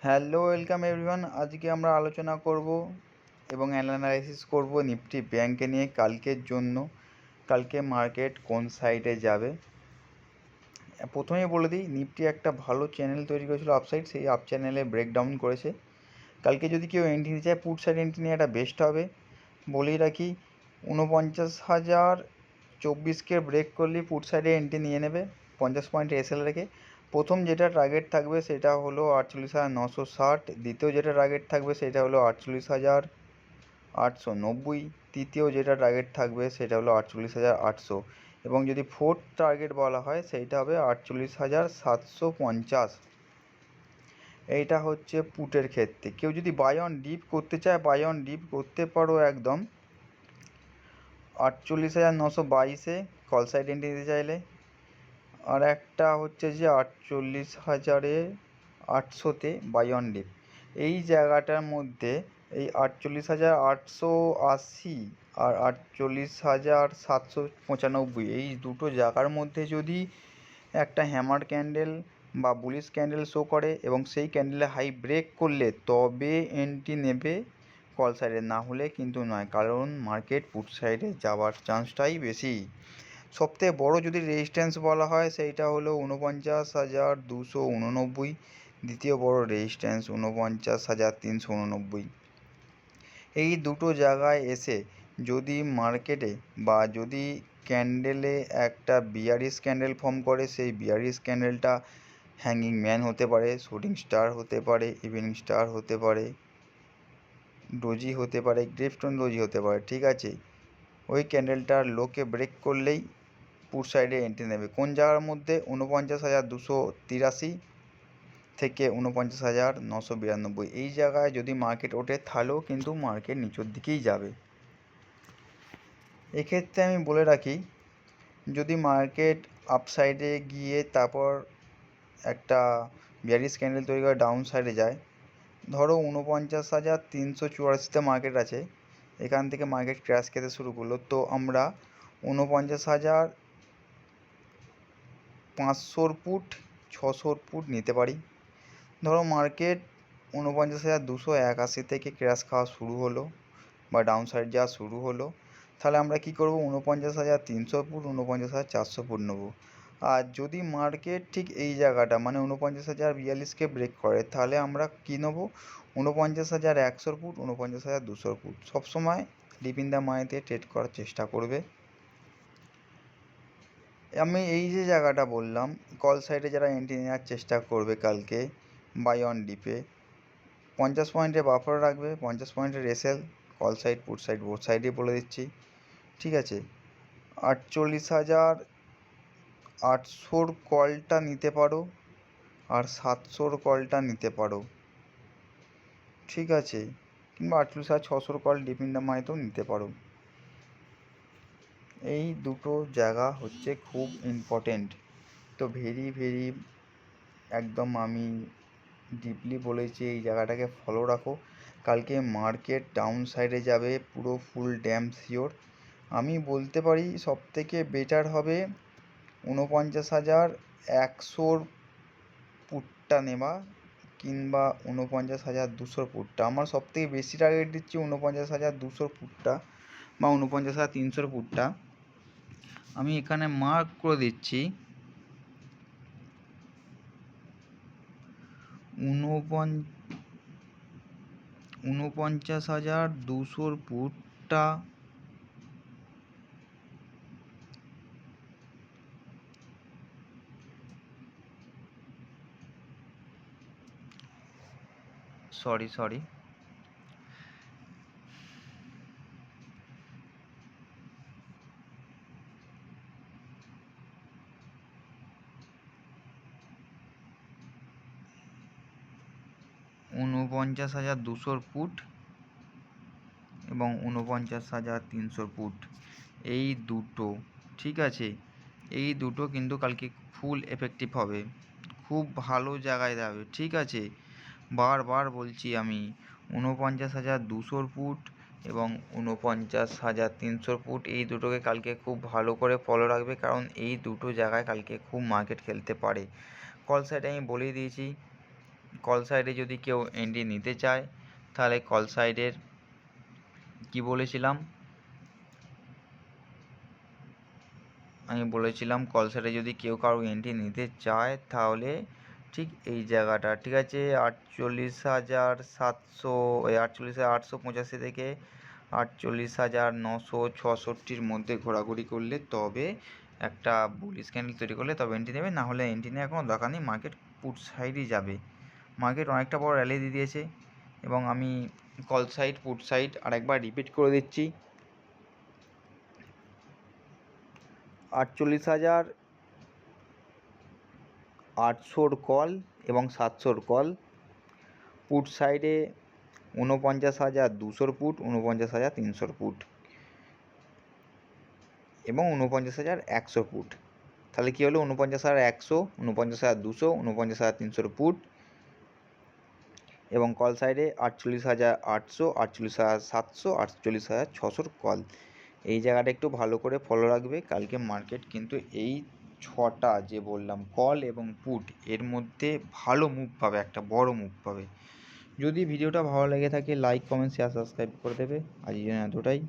Hello welcome everyone. আজকে আমরা আলোচনা করব এবং অ্যানালাইসিস করব নিফটি ব্যাংকে নিয়ে কালকের জন্য। কালকে মার্কেট কোন সাইডে যাবে। প্রথমেই বলে দিই, নিফটি একটা ভালো চ্যানেল তৈরি করেছিল আপসাইড, সেই আপ চ্যানেলে ব্রেকডাউন করেছে। কালকে যদি কেউ এন্ট্রি নিতে চায় পুট সাইড এন্ট্রি নিয়ে এটা বেস্ট হবে। বলেই রাখি, 49,024কে ব্রেক করলে পুট সাইডে এন্ট্রি নিয়ে নেবে 50 পয়েন্ট এসএল রেখে। প্রথম যেটা টার্গেট থাকবে সেটা হলো 48,960, দ্বিতীয় যেটা টার্গেট থাকবে সেটা হলো 48,890, তৃতীয় যেটা টার্গেট থাকবে সেটা হলো 48,800, এবং যদি ফোর্থ টার্গেট বলা হয় সেইটা হবে 48,750। এইটা হচ্ছে পুটের ক্ষেত্রে। কেউ যদি বাই অন ডিপ করতে চায় বাই অন ডিপ করতে পারো একদম 48,922-এ কল সাইড এন্ট্রি নিতে চাইলে। আর একটা হচ্ছে যে 48,800-তে বাই অন ডিপ। এই জায়গাটার মধ্যে এই 48,880 আর 48,795, এই দুটো জায়গার মধ্যে যদি একটা হ্যামার ক্যান্ডেল বা বুলিশ ক্যান্ডেল শো করে এবং সেই ক্যান্ডেলে হাই ব্রেক করলে তবে এন্ট্রি নেবে কল সাইডে, না হলে কিন্তু নয়, কারণ মার্কেট পুট সাইডে যাওয়ার চান্সটাই বেশি। সবথেকে বড় যদি রেজিস্ট্যান্স বলা হয় সেইটা হলো 49,289, দ্বিতীয় বড় রেজিস্ট্যান্স 49,389। এই দুটো জায়গায় এসে যদি মার্কেটে বা যদি ক্যান্ডেলে একটা বিয়ারিশ ক্যান্ডেল ফর্ম করে, সেই বিয়ারিশ ক্যান্ডেলটা হ্যাঙ্গিং ম্যান হতে পারে, শুটিং স্টার হতে পারে, ইভিনিং স্টার হতে পারে, ডোজি হতে পারে, গ্রেভস্টোন ডোজি হতে পারে, ঠিক আছে। ওই ক্যান্ডেলটার লোকে ব্রেক করলেই পুট সাইডে এন্ট্রি নেবে। কোন জায়গার মধ্যে? 49,283 থেকে 49,992। এই জায়গায় যদি মার্কেট ওঠে তাহলেও কিন্তু মার্কেট নিচের দিকেই যাবে। এক্ষেত্রে আমি বলে রাখি, যদি মার্কেট আপসাইডে গিয়ে তারপর একটা বিয়ারিশ ক্যান্ডেল তৈরি করে ডাউন সাইডে যায়, ধরো 49,384-তে মার্কেট আছে, এখান থেকে মার্কেট ক্র্যাশ খেতে শুরু করলো, তো আমরা 49,500 পুট 600 পুট নিতে পারি। ধরো মার্কেট 49,281 থেকে ক্র্যাশ খাওয়া শুরু হলো বা ডাউন সাইড যাওয়া শুরু হলো, তাহলে আমরা কি করব? 49,300 ফুট 49,400 ফুট নেবো। আর যদি মার্কেট ঠিক এই জায়গাটা মানে 49,042-কে ব্রেক করে, তাহলে আমরা কী নেবো? 49,100 ফুট 49,200 ফুট। সবসময় ডিপ ইন দ্য মানিতে ট্রেড করার চেষ্টা করবে। আমি এই যে জায়গাটা বললাম, কল সাইডে যারা এন্ট্রি নেওয়ার চেষ্টা করবে কালকে বাই অন ডিপে, 50 পয়েন্টের বাফার রাখবে, 50 পয়েন্টের SL, call side put side both সাইডে বলে দিচ্ছি, ঠিক আছে। 48,800-র কলটা নিতে পারো আর 700-র কলটা নিতে পারো, ঠিক আছে, কিংবা 48,600-র কল ডিপ ইন দ্য মানিতেও নিতে পারো। এই দুটো জায়গা হচ্ছে খুব ইম্পর্টেন্ট। তো ভেরি একদম আমি ডিপলি বলেছি, এই জায়গাটাকে ফলো রাখো। কালকে মার্কেট ডাউন সাইডে যাবে, পুরো ফুল ড্যাম শিওর। আমি বলতে পারি সবথেকে বেটার হবে 49,100-র পুটটা নেওয়া কিংবা 49,200-র পুটটা। আমার সবথেকে বেশি টার্গেট দিচ্ছি 49,200-র পুটটা বা 49,300-র পুটটা। আমি এখানে মার্ক করে দিচ্ছি 49,200-র পুটটা সরি 49,200-র পুট এবং 49,300-র পুট, এই দুটো, ঠিক আছে, এই দুটো কিন্তু কালকে ফুল এফেক্টিভ হবে, খুব ভালো জায়গায় যাবে, ঠিক আছে। বারবার বলছি আমি, 49,200-র পুট এবং 49,300-র পুট, এই দুটোকে কালকে খুব ভালো করে ফলো রাখবে, কারণ এই দুটো জায়গায় কালকে খুব মার্কেট খেলতে পারে। কল সাইডে আমি বলেই দিয়েছি, কল সাইডে যদি কেউ এন্ট্রি নিতে চায় তাহলে কল সাইডের কি বলেছিলাম, আমি বলেছিলাম কল সাইডে যদি কেউ কারো এন্ট্রি নিতে চায় তাহলে ঠিক এই জায়গাটা, ঠিক আছে, 48,785 থেকে 48,966-র মধ্যে ঘোরাঘুরি করলে তবে একটা বুলিশ ক্যান্ডেল তৈরি করলে তবে এন্ট্রি নেবে, না হলে এন্ট্রি নেওয়ার কোনো দরকার নেই। মার্কেট পুট সাইডই যাবে। মার্কেট অনেকটা বড় র্যালি দিয়ে দিয়েছে এবং আমি কল সাইড পুট সাইড আরেকবার রিপিট করে দিচ্ছি। 48,800-র কল এবং 700-র কল, পুট সাইডে 49,200-র পুট, 49,300-র পুট এবং 49,100 পুট। তাহলে কী হলো, 49,100, 49,200, 49,300 পুট এবং কল সাইডে 48,800, 48,700, 48,600-র কল। এই জায়গাটা একটু ভালো করে ফলো রাখবে। কালকে মার্কেট কিন্তু এই 6টা যে বললাম কল এবং পুট এর মধ্যে ভালো মুভ পাবে, একটা বড় মুভ পাবে। যদি ভিডিওটা ভালো লেগে থাকে লাইক, কমেন্ট, শেয়ার, সাবস্ক্রাইব করে দেবে। আজকের জন্য এতটাই।